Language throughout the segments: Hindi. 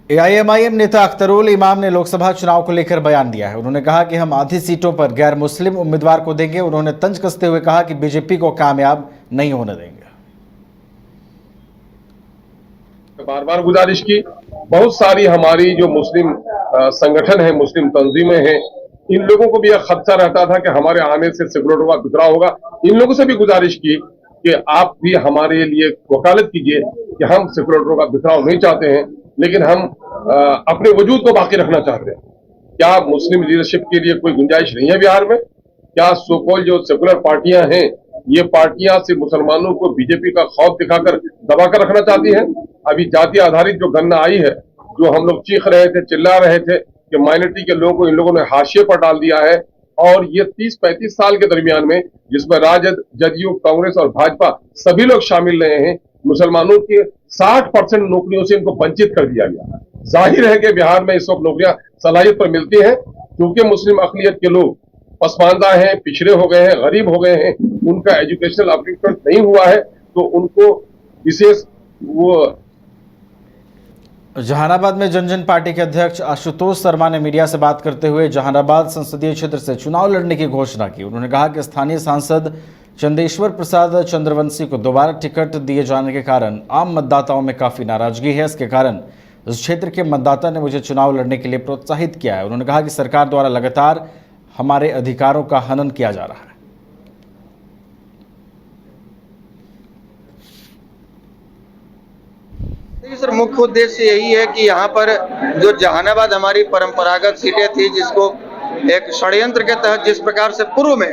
एआईएमआईएम नेता अख्तरुल इमाम ने लोकसभा चुनाव को लेकर बयान दिया है। उन्होंने कहा कि हम आधी सीटों पर गैर मुस्लिम उम्मीदवार को देंगे। उन्होंने तंज कसते हुए कहा कि बीजेपी को कामयाब नहीं होने देंगे। बार बार गुजारिश की, बहुत सारी हमारी जो मुस्लिम संगठन है, मुस्लिम तंजीमें हैं, इन लोगों को भी यह खदशा रहता था कि हमारे आने से सेकुलरों का बिखराव होगा। इन लोगों से भी गुजारिश की कि आप भी हमारे लिए वकालत कीजिए कि हम सेकुलरों का बिखराव नहीं चाहते हैं, लेकिन हम अपने वजूद को बाकी रखना चाहते हैं। क्या मुस्लिम लीडरशिप के लिए कोई गुंजाइश नहीं है बिहार में? क्या सोकॉल जो सेकुलर पार्टियां हैं, ये पार्टियां से मुसलमानों को बीजेपी का खौफ दिखाकर दबाकर रखना चाहती हैं? अभी जाति आधारित जो गणना आई है, जो हम लोग चीख रहे थे, चिल्ला रहे थे कि माइनॉरिटी के लोगों को इन लोगों ने हाशिए पर डाल दिया है, और ये 30-35 साल के दरमियान में, जिसमें राजद, जदयू, कांग्रेस और भाजपा सभी लोग शामिल रहे हैं, मुसलमानों के 60% नौकरियों से इनको वंचित कर दिया गया है। जाहिर है कि बिहार में इस वक्त नौकरियां सलाहियत पर मिलती हैं, क्योंकि मुस्लिम अकलियत के लोग पसमानदा हैं, पिछड़े हो गए हैं, गरीब हो गए हैं, उनका एजुकेशनल अपलिफ्टमेंट नहीं हुआ है, तो उनको विशेष वो। जहानाबाद में जनजन पार्टी के अध्यक्ष आशुतोष शर्मा ने मीडिया से बात करते हुए जहानाबाद संसदीय क्षेत्र से चुनाव लड़ने की घोषणा की। उन्होंने कहा कि स्थानीय सांसद चंदेश्वर प्रसाद चंद्रवंशी को दोबारा टिकट दिए जाने के कारण आम मतदाताओं में काफ़ी नाराजगी है। इसके कारण इस क्षेत्र के मतदाता ने मुझे चुनाव लड़ने के लिए प्रोत्साहित किया है। उन्होंने कहा कि सरकार द्वारा लगातार हमारे अधिकारों का हनन किया जा रहा है। सर, मुख्य उद्देश्य यही है कि यहाँ पर जो जहानाबाद हमारी परंपरागत सीटें थी, जिसको एक षड्यंत्र के तहत जिस प्रकार से पूर्व में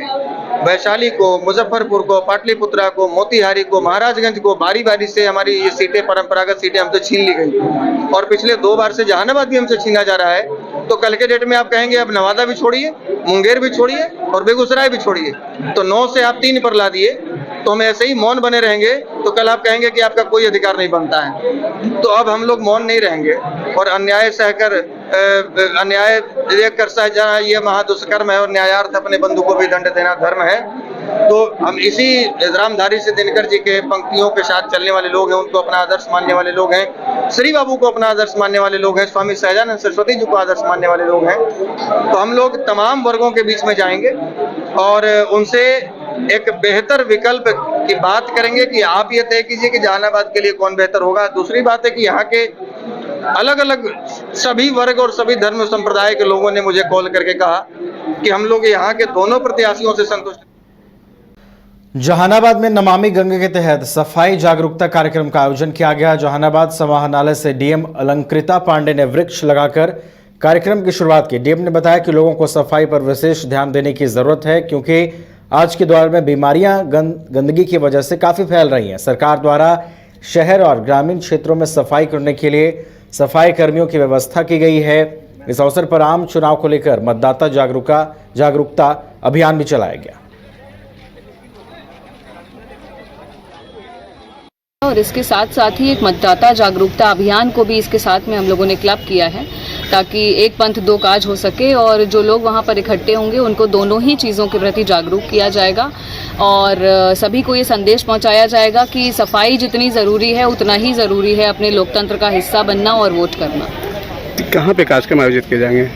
वैशाली को, मुजफ्फरपुर को, पाटलिपुत्रा को, मोतिहारी को, महाराजगंज को बारी बारी से हमारी ये सीटें, परंपरागत सीटें हमसे छीन ली गई, और पिछले 2 बार से जहानाबाद भी हमसे छीना जा रहा है। तो कल के डेट में आप कहेंगे अब नवादा भी छोड़िए, मुंगेर भी छोड़िए और बेगूसराय भी छोड़िए, तो 9 से आप 3 पर ला दिए, तो हम ऐसे ही मौन बने रहेंगे तो कल आप कहेंगे कि आपका कोई अधिकार नहीं बनता है। तो अब हम लोग मौन नहीं रहेंगे और अन्याय सहकर अन्याय देख कर सह जाना ये महादुष्कर्म है, और न्यायार्थ अपने बंधु को भी दंड देना धर्म है। तो हम इसी रामधारी से दिनकर जी के पंक्तियों के साथ चलने वाले लोग हैं, उनको अपना आदर्श मानने वाले लोग हैं, श्री बाबू को अपना आदर्श मानने वाले लोग हैं, स्वामी सहजानंद सरस्वती जी को आदर्श मानने वाले लोग हैं। तो हम लोग तमाम वर्गों के बीच में जाएंगे और उनसे एक बेहतर विकल्प की बात करेंगे कि आप ये तय कीजिए कि जहानाबाद के लिए कौन बेहतर होगा। दूसरी बात है कि यहाँ के अलग अलग सभी वर्ग और सभी धर्म संप्रदाय के लोगों ने मुझे कॉल करके कहा कि हम लोग यहाँ के दोनों प्रत्याशियों से संतुष्ट। जहानाबाद में नमामि गंगे के तहत सफाई जागरूकता कार्यक्रम का आयोजन किया गया। जहानाबाद समाहरणालय से डीएम अलंकृता पांडे ने वृक्ष लगाकर कार्यक्रम की शुरुआत की। डीएम ने बताया कि लोगों को सफाई पर विशेष ध्यान देने की जरूरत है, क्योंकि आज के दौर में बीमारियां गंदगी की वजह से काफ़ी फैल रही हैं। सरकार द्वारा शहर और ग्रामीण क्षेत्रों में सफाई करने के लिए सफाई कर्मियों की व्यवस्था की गई है। इस अवसर पर आम चुनाव को लेकर मतदाता जागरूकता अभियान भी चलाया गया। और इसके साथ साथ ही एक मतदाता जागरूकता अभियान को भी इसके साथ में हम लोगों ने क्लब किया है, ताकि एक पंथ दो काज हो सके, और जो लोग वहाँ पर इकट्ठे होंगे उनको दोनों ही चीज़ों के प्रति जागरूक किया जाएगा और सभी को ये संदेश पहुँचाया जाएगा कि सफाई जितनी ज़रूरी है उतना ही ज़रूरी है अपने लोकतंत्र का हिस्सा बनना और वोट करना। कहाँ पे कार्यक्रम आयोजित किए जाएंगे?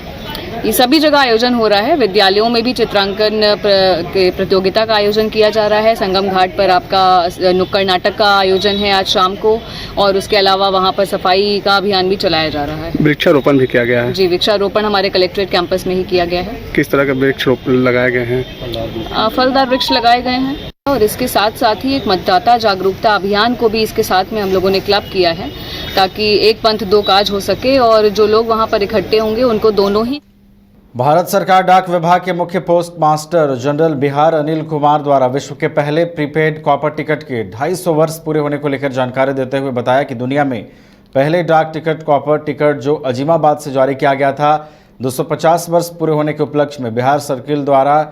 ये सभी जगह आयोजन हो रहा है। विद्यालयों में भी चित्रांकन प्रतियोगिता का आयोजन किया जा रहा है। संगम घाट पर आपका नुक्कड़ नाटक का आयोजन है आज शाम को, और उसके अलावा वहाँ पर सफाई का अभियान भी चलाया जा रहा है। वृक्षारोपण भी किया गया है? जी, वृक्षारोपण हमारे कलेक्ट्रेट कैंपस में ही किया गया है। किस तरह के वृक्ष लगाए गए हैं? फलदार वृक्ष लगाए गए हैं। और इसके साथ साथ ही एक मतदाता जागरूकता अभियान को भी इसके साथ में हम लोगों ने क्लब किया है, ताकि एक पंथ दो काज हो सके, और जो लोग वहाँ पर इकट्ठे होंगे उनको दोनों ही। भारत सरकार डाक विभाग के मुख्य post master general Bihar Anil Kumar द्वारा विश्व के पहले प्रीपेड कॉपर टिकट के 250 वर्ष पूरे होने को लेकर जानकारी देते हुए बताया कि दुनिया में पहले डाक टिकट कॉपर टिकट जो अजीमाबाद से जारी किया गया था, 250 वर्ष पूरे होने के उपलक्ष्य में बिहार सर्किल द्वारा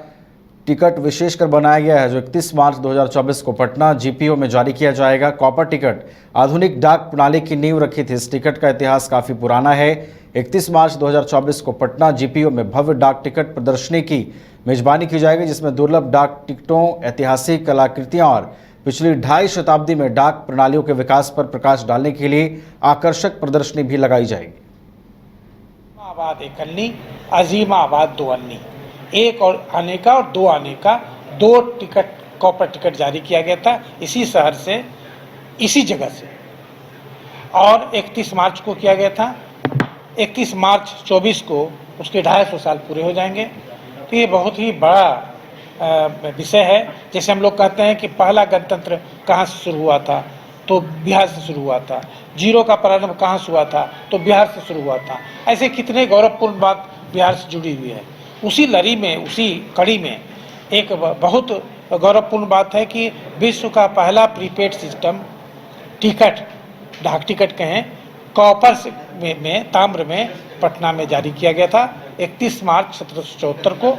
टिकट विशेषकर बनाया गया है, जो 31 मार्च 2024 को पटना जीपीओ में जारी किया जाएगा। कॉपर टिकट आधुनिक डाक प्रणाली की नींव रखी थी। इस टिकट का इतिहास काफ़ी पुराना है। 31 मार्च 2024 को पटना जीपीओ में भव्य डाक टिकट प्रदर्शनी की मेजबानी की जाएगी, जिसमें दुर्लभ डाक टिकटों, ऐतिहासिक कलाकृतियां और पिछली 2.5 शताब्दी में डाक प्रणालियों के विकास पर प्रकाश डालने के लिए आकर्षक प्रदर्शनी भी लगाई जाएगी। आबाद एक अन्नी, अजीमाबाद दो अन्नी, एक और आने का और दो आने का, 2 टिकट कॉपर टिकट जारी किया गया था इसी शहर से, इसी जगह से, और 31 मार्च को किया गया था। 31 मार्च 24 को उसके 250 साल पूरे हो जाएंगे। तो ये बहुत ही बड़ा विषय है। जैसे हम लोग कहते हैं कि पहला गणतंत्र कहाँ से शुरू हुआ था, तो बिहार से शुरू हुआ था। जीरो का प्रारंभ कहाँ से हुआ था, तो बिहार से शुरू हुआ था। ऐसे कितने गौरवपूर्ण बात बिहार से जुड़ी हुई है। उसी लड़ी में, उसी कड़ी में एक बहुत गौरवपूर्ण बात है कि विश्व का पहला प्रीपेड सिस्टम टिकट, डाक टिकट कहें, कॉपर में ताम्र में पटना में जारी किया गया था 31 मार्च 1774 को।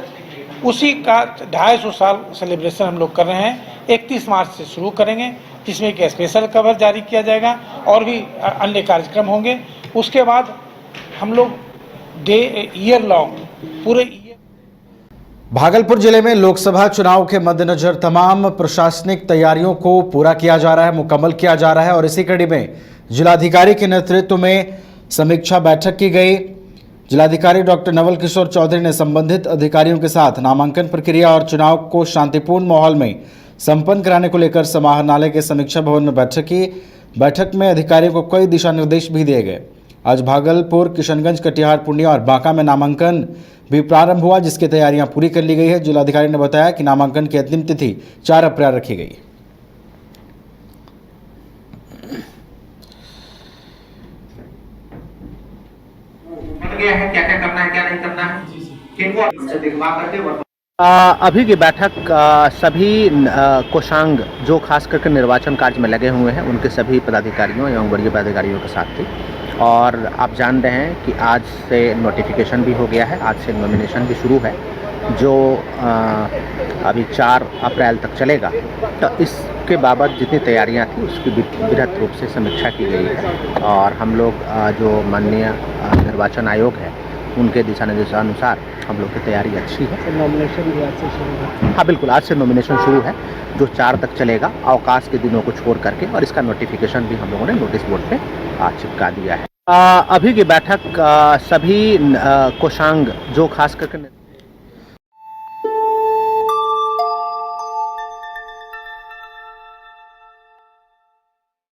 उसी का 250 साल सेलिब्रेशन हम लोग कर रहे हैं। 31 मार्च से शुरू करेंगे, जिसमें कि स्पेशल कवर जारी किया जाएगा और भी अन्य कार्यक्रम होंगे। उसके बाद हम लोग ईयर लॉन्ग पूरे भागलपुर जिले में लोकसभा चुनाव के मद्देनजर तमाम प्रशासनिक तैयारियों को पूरा किया जा रहा है, मुकम्मल किया जा रहा है और इसी कड़ी में जिलाधिकारी के नेतृत्व में समीक्षा बैठक की गई। जिलाधिकारी डॉक्टर नवल किशोर चौधरी ने संबंधित अधिकारियों के साथ नामांकन प्रक्रिया और चुनाव को शांतिपूर्ण माहौल में संपन्न कराने को लेकर समाहरणालय के समीक्षा भवन में बैठक की। बैठक में अधिकारियों को कई दिशा निर्देश भी दिए गए। आज भागलपुर, किशनगंज, कटिहार, पूर्णिया और बांका में नामांकन भी प्रारंभ हुआ, जिसकी तैयारियां पूरी कर ली गई है। जिलाधिकारी ने बताया कि नामांकन की अंतिम तिथि 4 अप्रैल रखी गई। है क्या-क्या करना है, क्या नहीं करना है, किनको दिखवा करके अभी की बैठक सभी कोषांग जो खास करके निर्वाचन कार्य में लगे हुए हैं उनके सभी पदाधिकारियों एवं वरीय पदाधिकारियों के साथ थी। और आप जान रहे हैं कि आज से नोटिफिकेशन भी हो गया है, आज से नॉमिनेशन भी शुरू है जो अभी 4 अप्रैल तक चलेगा। तो इसके बाबत जितनी तैयारियां थी उसकी बृहद रूप से समीक्षा की गई है और हम लोग जो माननीय निर्वाचन आयोग है उनके दिशा निर्देशानुसार हम लोग की तैयारी अच्छी है। नॉमिनेशन भी आज से शुरू है? हाँ बिल्कुल, आज से नॉमिनेशन शुरू है जो 4 तक चलेगा, अवकाश के दिनों को छोड़ करके, और इसका नोटिफिकेशन भी हम लोगों ने नोटिस बोर्ड पे चिपका दिया है। अभी की बैठक सभी कोषांग जो खास करके